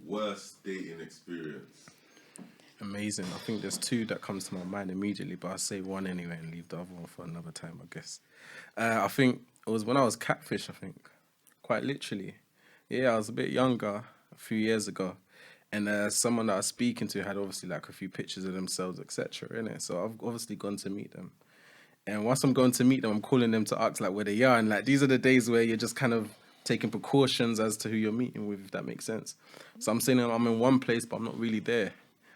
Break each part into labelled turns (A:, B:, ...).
A: worst dating experience?
B: Amazing. I think there's two that comes to my mind immediately, but I'll say one anyway and leave the other one for another time, I guess. I think it was when I was catfish, I think. Quite literally. Yeah, I was a bit younger a few years ago. And someone that I was speaking to had obviously like a few pictures of themselves, etc. innit? So I've obviously gone to meet them. And once I'm going to meet them, I'm calling them to ask like where they are. And like these are the days where you're just kind of taking precautions as to who you're meeting with, if that makes sense. So I'm saying I'm in one place, but I'm not really there.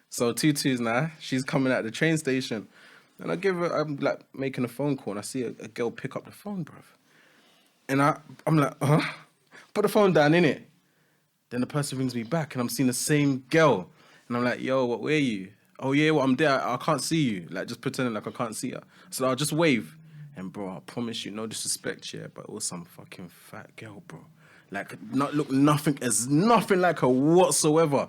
B: So Tutu's now, she's coming at the train station. And I'm like making a phone call and I see a girl pick up the phone, bruv. And I'm like, huh? Put the phone down, innit? Then the person rings me back and I'm seeing the same girl. And I'm like, yo, where are you? Oh, yeah, well, I'm there. I can't see you. Like, just pretending like I can't see her. So I'll just wave. And, bro, I promise you, no disrespect, yeah, but it was some fucking fat girl, bro. Like, nothing like her whatsoever.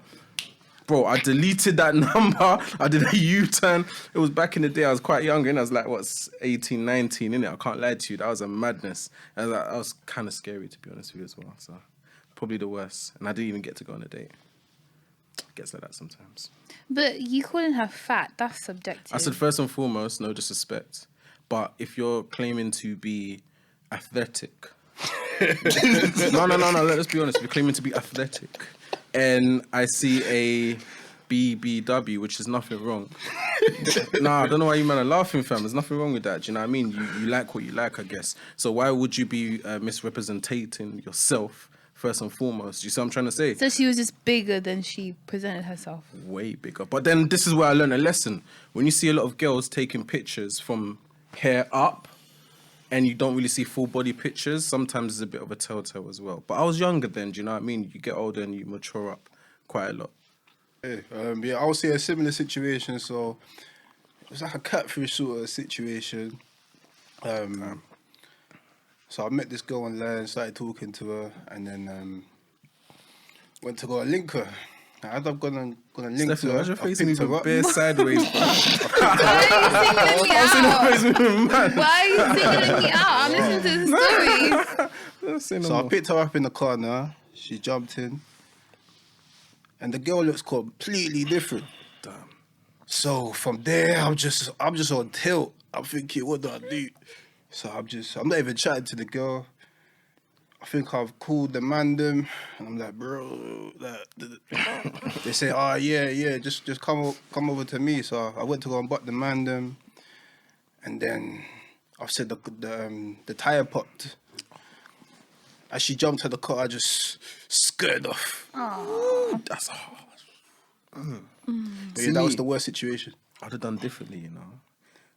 B: Bro, I deleted that number. I did a U-turn. It was back in the day. I was quite young, and I was like, 18, 19, innit? I can't lie to you. That was a madness. That was kind of scary, to be honest with you as well. So, probably the worst. And I didn't even get to go on a date. It gets like that sometimes.
C: But you calling her fat, that's subjective.
B: I said, first and foremost, no disrespect. But if you're claiming to be athletic... No, let's be honest. If you're claiming to be athletic... and I see a BBW, which is nothing wrong. Nah, I don't know why you men are laughing, fam. There's nothing wrong with that. Do you know what I mean? You like what you like, I guess. So why would you be misrepresenting yourself first and foremost? You see what I'm trying to say?
C: So she was just bigger than she presented herself.
B: Way bigger. But then this is where I learned a lesson. When you see a lot of girls taking pictures from hair up, and you don't really see full body pictures, sometimes it's a bit of a telltale as well. But I was younger then, do you know what I mean? You get older and you mature up quite a lot.
D: Hey, yeah, I would say a similar situation. So it was like a catfish sort of situation. So I met this girl online, started talking to her, and then went to go and link her. As I've gonna link
B: Stephanie,
D: her,
B: why's your
D: I
B: face
D: picked her
B: moving
D: up.
B: bare sideways?
C: Why are you singling me out? Why are you singling me out? I'm listening to the stories.
D: So I picked her up in the car now. She jumped in. And the girl looks completely different.
B: Damn.
D: So from there, I'm just on tilt. I'm thinking, what do I do? So I'm not even chatting to the girl. I think I've called the mandem, and I'm like, bro, they say, oh yeah, just come over to me. So I went to go and butt the mandem, and then I've said the tire popped. As she jumped out the car, I just skirted off.
C: Oh,
B: that's hard.
D: Yeah, that was the worst situation.
B: I'd have done differently, you know.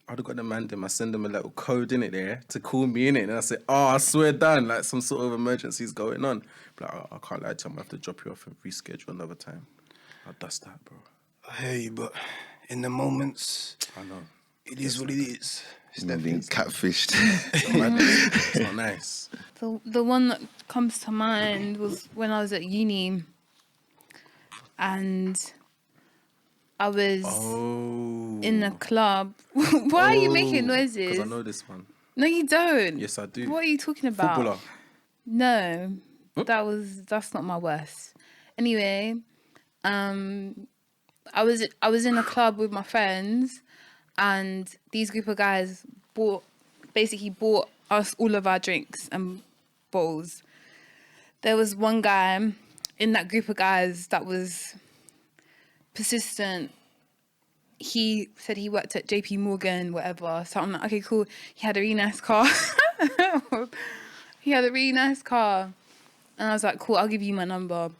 B: I'd have got the mandem, I send them a little code in it there to call me in it, and I say, oh, I swear down, like some sort of emergency's going on. But like, I can't lie to you, I'm gonna have to drop you off and reschedule another time. I'll dust that, bro.
D: I hear you, but in the moments,
B: I know.
D: It is what it is.
E: It's never been catfished.
B: It's not nice.
C: The one that comes to mind was when I was at uni, and I was in a club. Why are you making noises?
B: Because I know this one.
C: No, you don't.
B: Yes, I do.
C: What are you talking about?
B: Footballer.
C: No, that's not my worst. Anyway, I was in a club with my friends, and these group of guys bought us all of our drinks and bottles. There was one guy in that group of guys that was persistent. He said he worked at JP Morgan, whatever. So I'm like, okay, cool. He had a really nice car. And I was like, cool, I'll give you my number.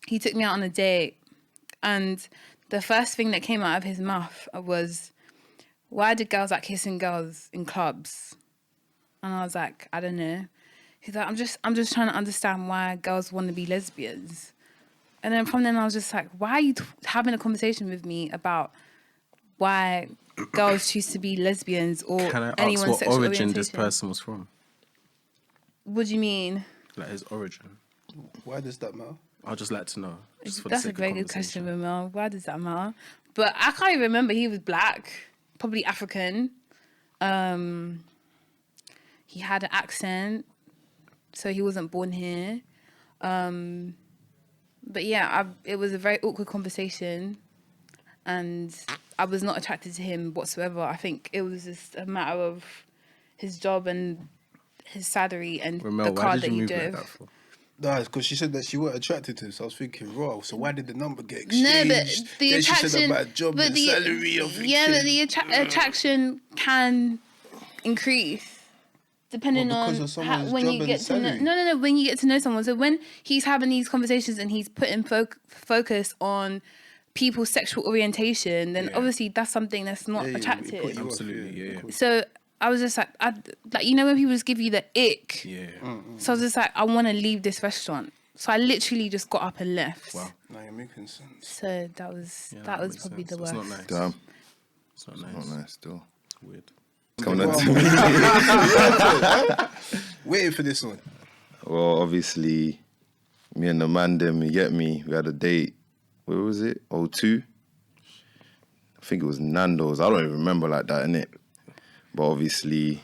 C: He took me out on a date. And the first thing that came out of his mouth was, why do girls like kissing girls in clubs? And I was like, I don't know. He's like, I'm just trying to understand why girls want to be lesbians. And then from then I was just like, why are you having a conversation with me about why girls choose to be lesbians or
B: Can I
C: anyone's
B: ask what
C: sexual
B: origin
C: orientation?
B: this person was from?
C: What do you mean?
B: Like his origin.
D: Why does that matter?
B: I'd just like to know. Just for
C: That's
B: the
C: a
B: sake
C: very
B: of
C: good question,
B: conversation.
C: Ruemel. Why does that matter? But I can't even remember. He was black, probably African. He had an accent, so he wasn't born here. But yeah, it was a very awkward conversation, and I was not attracted to him whatsoever. I think it was just a matter of his job and his salary and the
B: Ruemel, why
C: car
B: did
C: that
B: you
C: he
B: move like
C: drove.
B: that for?
D: Nah, it's because she said that she weren't attracted to him. So I was thinking, raw. So why did the number get
C: No,
D: exchanged?
C: but the
D: Then she said
C: attraction,
D: about job and salary. I'm thinking,
C: yeah, but the attraction can increase depending
D: Well, because
C: on
D: of someone's
C: when
D: job
C: you
D: and
C: get to know.
D: salary.
C: No, when you get to know someone. So when he's having these conversations and he's putting focus on people's sexual orientation, then obviously that's something that's not
D: Yeah,
C: attractive.
D: it put you off,
B: Absolutely, yeah.
C: So I was just like, like you know when people just give you the ick.
B: Yeah.
C: So I was just like, I want to leave this restaurant. So I literally just got up and left.
B: Wow.
D: Now you're making sense.
C: So that was
B: Yeah,
C: that was
B: makes
C: probably
B: sense.
C: the
B: That's
C: worst.
B: not nice.
E: Damn,
B: It's not nice.
E: not nice still.
B: It's weird.
E: Coming on to me.
D: Waiting for this one.
E: Well, obviously, me and the man them, you get me, we had a date. Where was it? O2? I think it was Nando's. I don't even remember like that, innit? But obviously,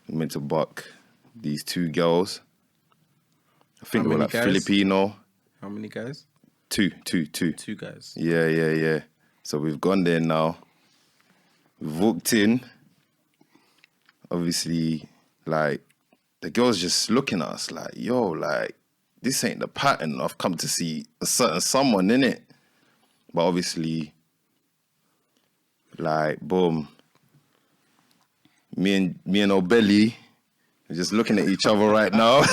E: we went to buck these two girls. I think
B: How
E: they were
B: many
E: like
B: guys?
E: Filipino.
B: How many guys?
E: Two.
B: Two guys.
E: Yeah. So we've gone there now. We've walked in. Obviously, like, the girl's just looking at us like, yo, like, this ain't the pattern I've come to see a certain someone, innit? But obviously, like, boom. Me and Obelly are just looking at each other right now.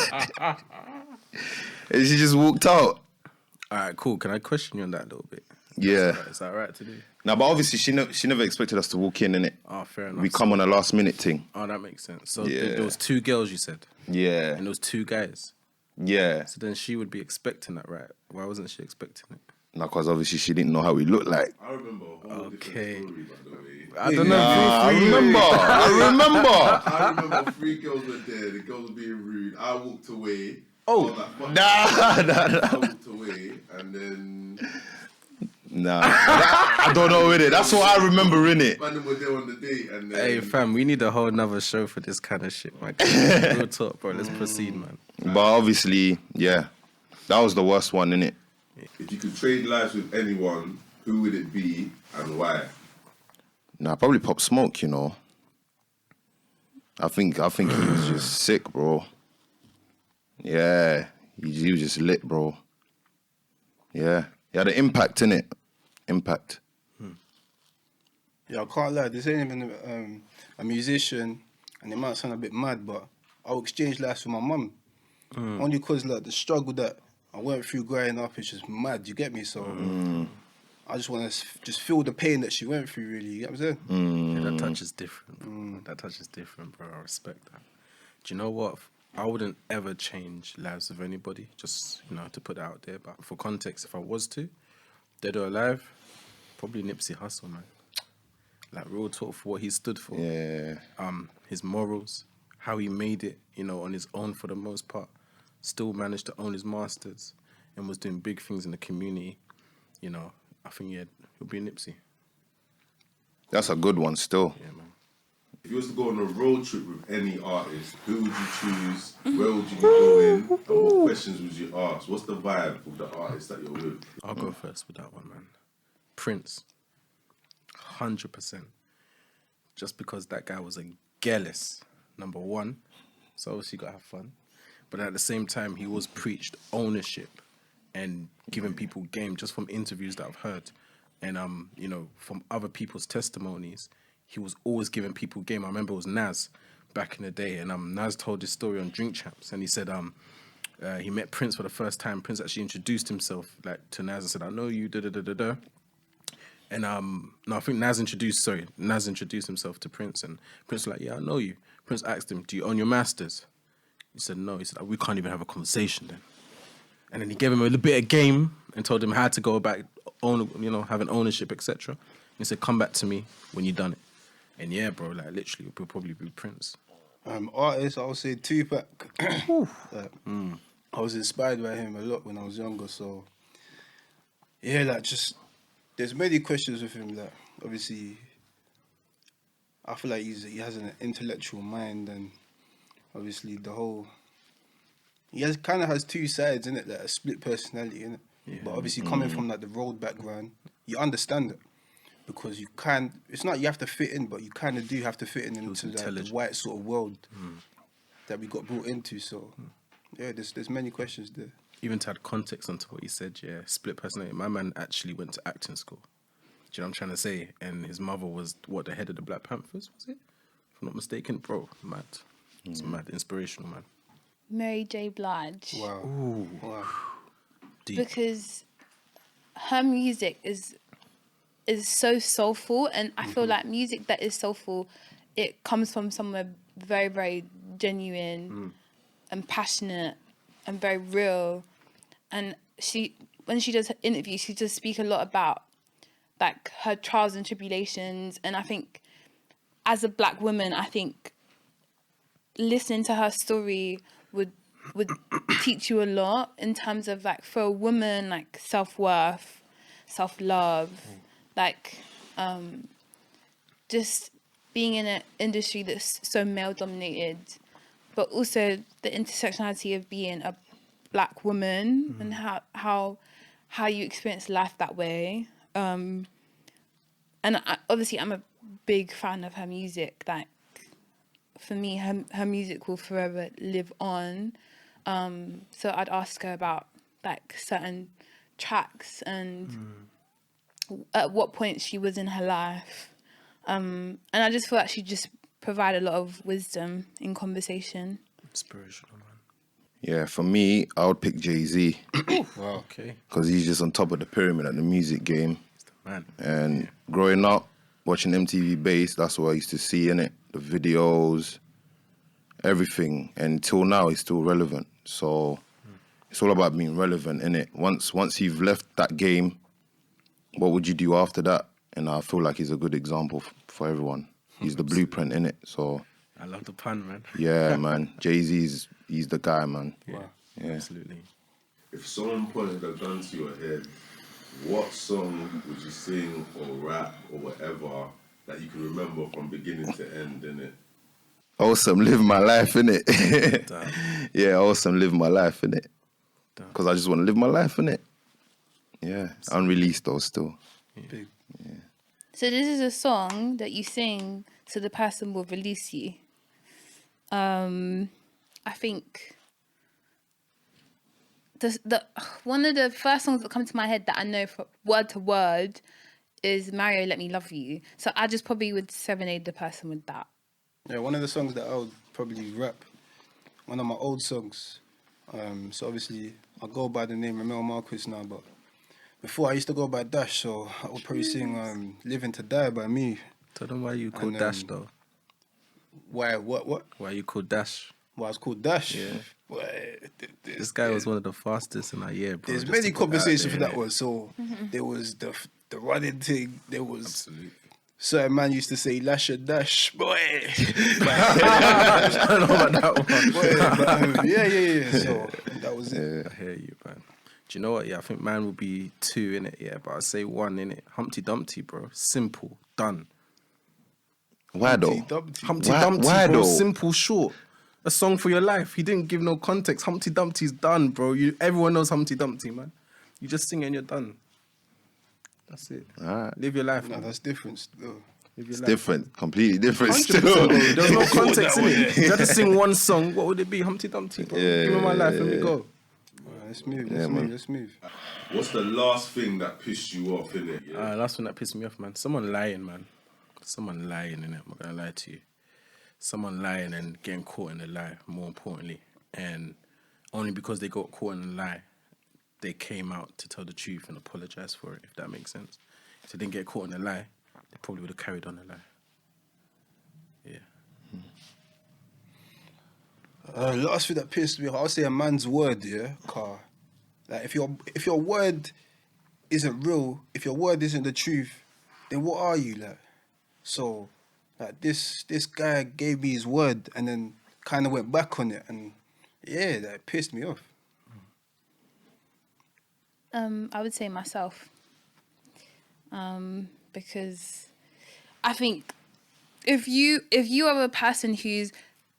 E: And she just walked out.
B: All right, cool. Can I question you on that a little bit?
E: Yeah.
B: Is that all right to do?
E: Now, but obviously, she never expected us to walk in, innit?
B: Oh, fair enough.
E: We come on a last minute thing.
B: Oh, that makes sense. So
E: Yeah.
B: there was two girls, you said,
E: Yeah.
B: and there was two guys.
E: Yeah.
B: So then she would be expecting that, right? Why wasn't she expecting it?
E: No, because obviously she didn't know how we looked like.
A: I remember a whole
B: Okay.
A: different story, by the way.
B: I don't know.
E: Nah, I remember.
A: I remember 3 girls were there. The girls were being rude. I walked away.
B: Oh.
A: I was like, fuck
E: Nah.
A: I walked away, and then
E: Nah. I don't know with it. That's what I remember, innit?
A: man were there on the date, and then
B: Hey, fam, we need a whole nother show for this kind of shit, man. Real talk, bro. Let's proceed, man.
E: But obviously, yeah. That was the worst one, innit?
A: if you could trade lives with anyone, who would it be and why?
E: Nah, probably Pop Smoke, you know. I think he was just sick, bro. Yeah. He was just lit, bro. Yeah. He had an impact, innit? Impact.
D: Yeah, I can't lie. This ain't even a musician, and it might sound a bit mad, but I'll exchange lives with my mum. Only because like the struggle that I went through growing up is just mad. You get me? So I just want to just feel the pain that she went through. Really, you get what I'm saying?
B: Yeah, that touch is different, bro. That touch is different, bro. I respect that. Do you know what? I wouldn't ever change lives of anybody, just, you know, to put that out there. But for context, if I was to, dead or alive, probably Nipsey Hussle, man. Like, real talk for what he stood for.
E: Yeah.
B: His morals, how he made it, you know, on his own for the most part. Still managed to own his masters and was doing big things in the community. You know, I think, yeah, he'll be Nipsey.
E: That's a good one still.
B: Yeah, man.
A: If you was to go on a road trip with any artist, who would you choose? Where would you be going? And what questions would you ask? What's the vibe of the artist that you're with?
B: I'll go first with that one, man. Prince. 100%. Just because that guy was a gearless, number one. So obviously you got to have fun. But at the same time, he was preached ownership and giving people game, just from interviews that I've heard. And, you know, from other people's testimonies, he was always giving people game. I remember it was Nas back in the day. And Nas told this story on Drink Champs. And he said he met Prince for the first time. Prince actually introduced himself to Nas and said, I know you, da-da-da-da-da. And no, I think Nas introduced himself to Prince, and Prince was like, yeah, I know you. Prince asked him, do you own your masters? He said, no. He said, we can't even have a conversation then. And then he gave him a little bit of game and told him how to go about having ownership, etc. He said, come back to me when you done it. And yeah, bro, like literally, it would probably be Prince.
D: Artists, I would say Tupac. I was inspired by him a lot when I was younger, so yeah, like just there's many questions with him that obviously I feel like he has an intellectual mind, and obviously he kind of has two sides in it, like a split personality in it. But obviously, coming from like the road background, you understand it because you can't. It's not you have to fit in, but you kind of do have to fit in into like, the
B: intelligent.
D: white sort of world that we got brought into. So, yeah, there's many questions there.
B: Even to add context onto what you said, yeah, split personality. My man actually went to acting school. Do you know what I'm trying to say? And his mother was, the head of the Black Panthers, was it? If I'm not mistaken. Bro, mad. It's mad. Inspirational, man.
C: Mary J. Blige.
D: Wow.
B: Ooh.
D: Wow.
B: Deep.
C: Because her music is so soulful, and I feel like music that is soulful, it comes from somewhere very, very genuine and passionate and very real. And when she does her interviews, she does speak a lot about like her trials and tribulations. And I think as a Black woman, I think listening to her story would teach you a lot in terms of like, for a woman, like self-worth, self-love, like just being in an industry that's so male dominated, but also the intersectionality of being a Black woman and how you experience life that way. And obviously I'm a big fan of her music. Like, for me, her music will forever live on. So I'd ask her about like certain tracks and at what point she was in her life. And I just feel like she just provided a lot of wisdom in conversation.
B: Inspirational, man.
E: Yeah, for me, I would pick Jay-Z
B: Wow. Okay.
E: because he's just on top of the pyramid at the music game.
B: He's the man.
E: And growing up, watching MTV Bass, that's what I used to see in it. The videos, everything. And till now, he's still relevant. So it's all about being relevant, innit? Once you've left that game, what would you do after that? And I feel like he's a good example for everyone. He's the blueprint, innit? So
B: I love the pun, man.
E: yeah, man. Jay-Z's, he's the guy, man.
B: Yeah,
E: Yeah.
B: absolutely.
A: If someone pointed a gun to your head, what song would you sing or rap or whatever that you can remember from beginning to end, innit?
E: Awesome, live my life, innit?
B: Damn.
E: Yeah, awesome, live my life, innit?
B: Damn.
E: Because I just want to live my life, innit? Yeah, unreleased though, still.
D: Big.
C: So this is a song that you sing so the person will release you. I think the one of the first songs that come to my head that I know for word to word is Mario, Let Me Love You. So I just probably would serenade the person with that.
D: Yeah, one of the songs that I would probably rap, one of my old songs. So obviously I go by the name Ruemel Marquis now, but before I used to go by Dash, so I would probably sing Living to Die by me.
B: Tell them why you called
D: And,
B: Dash, though.
D: Why, what?
B: Why you called Dash.
D: Why it's called Dash?
B: Yeah.
D: Why,
B: This guy was one of the fastest in our year, bro.
D: There's
B: Just
D: many
B: to put that out
D: conversations for
B: there,
D: that
B: innit?
D: one. So there was the running thing. There was
B: Absolutely.
D: certain man used to say Lash and Dash, boy.
B: I don't know about that one.
D: Boy, but, yeah. So that was it.
B: I hear you, man. Do you know what? Yeah, I think mine will be 2 in it. Yeah, but I'd say 1 in it. Humpty Dumpty, bro. Simple, done.
E: Why though?
B: Humpty
E: Why-
B: Dumpty,
E: why
B: bro.
E: though?
B: Simple, short. A song for your life. He didn't give no context. Humpty Dumpty's done, bro. Everyone knows Humpty Dumpty, man. You just sing it and you're done. That's it.
E: Alright.
B: Live your life,
D: No,
B: man.
D: that's different. Though.
B: Live your
E: It's
B: life.
E: different, completely different
B: 100%,
E: still.
B: bro. There's no context in
D: That
B: it. If you had to sing one song, what would it be? Humpty Dumpty, bro.
E: Yeah,
B: Give me my life and we
E: yeah.
B: go.
D: Let's move.
E: Yeah,
D: Let's
E: man.
D: move. Let's move.
A: What's the last thing that pissed you off, innit? Yeah.
B: Last one that pissed me off, man. Someone lying, man. Someone lying, innit? I'm not gonna lie to you. Someone lying and getting caught in a lie, more importantly. And only because they got caught in a lie, they came out to tell the truth and apologize for it, if that makes sense. If they didn't get caught in a lie, they probably would have carried on the lie. Yeah.
D: Last thing that pissed me off, I'll say a man's word, yeah, car. Like if your word isn't real, if your word isn't the truth, then what are you like? So, like this guy gave me his word and then kind of went back on it, and yeah, that pissed me off.
C: I would say myself. Because I think if you are a person who's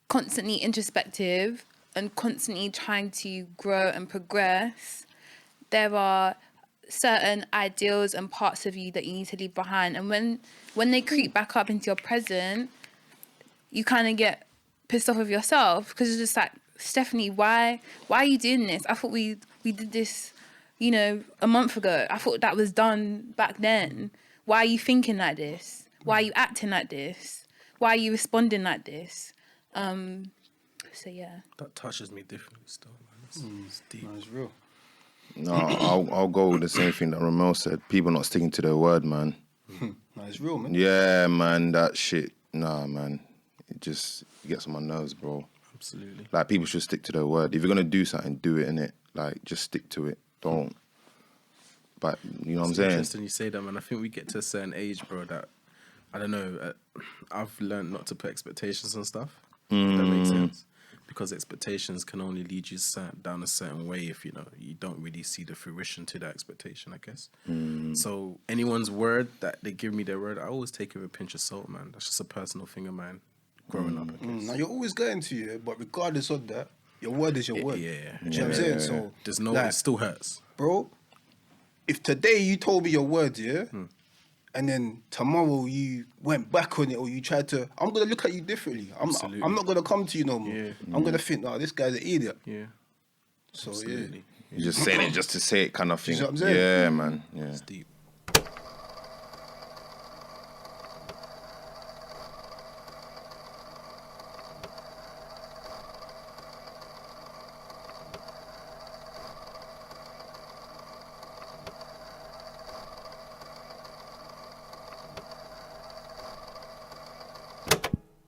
C: constantly introspective and constantly trying to grow and progress, there are certain ideals and parts of you that you need to leave behind. And when they creep back up into your present, you kind of get pissed off with yourself because it's just like, Stephanie, why are you doing this? I thought we did this, you know, a month ago. I thought that was done back then. Why are you thinking like this? Why are you acting like this? Why are you responding like this? So yeah.
B: That touches me differently still, man. It's deep.
D: No, it's real.
E: No, I'll go with the same thing that Ruemel said. People not sticking to their word, man.
D: No, it's real, man.
E: Yeah, man, that shit. Nah, man. It gets on my nerves, bro.
B: Absolutely.
E: Like, people should stick to their word. If you're going to do something, do it, innit? Like, just stick to it. Don't. But, you know what I'm
B: It's
E: saying?
B: interesting you say that, man. I think we get to a certain age, bro, that, I don't know, I've learned not to put expectations on stuff. If that makes sense. Because expectations can only lead you down a certain way if, you know, you don't really see the fruition to that expectation, I guess. So anyone's word that they give me their word, I always take it with a pinch of salt, man. That's just a personal thing of mine growing up, I guess.
D: Now, you're always going to, yeah, but regardless of that, your word is your word.
B: Yeah.
D: Do you know what I'm saying? So,
B: There's no,
D: like,
B: it still hurts.
D: bro, if today you told me your word, yeah, and then tomorrow you went back on it or you tried to, I'm going to look at you differently. I'm not going to come to you no more.
B: Yeah.
D: I'm going to think, oh, this guy's an idiot.
B: Yeah.
D: So,
B: Absolutely.
E: You just saying it just to say it kind of thing.
D: See what I'm saying?
E: Yeah, man. Yeah.
B: It's deep.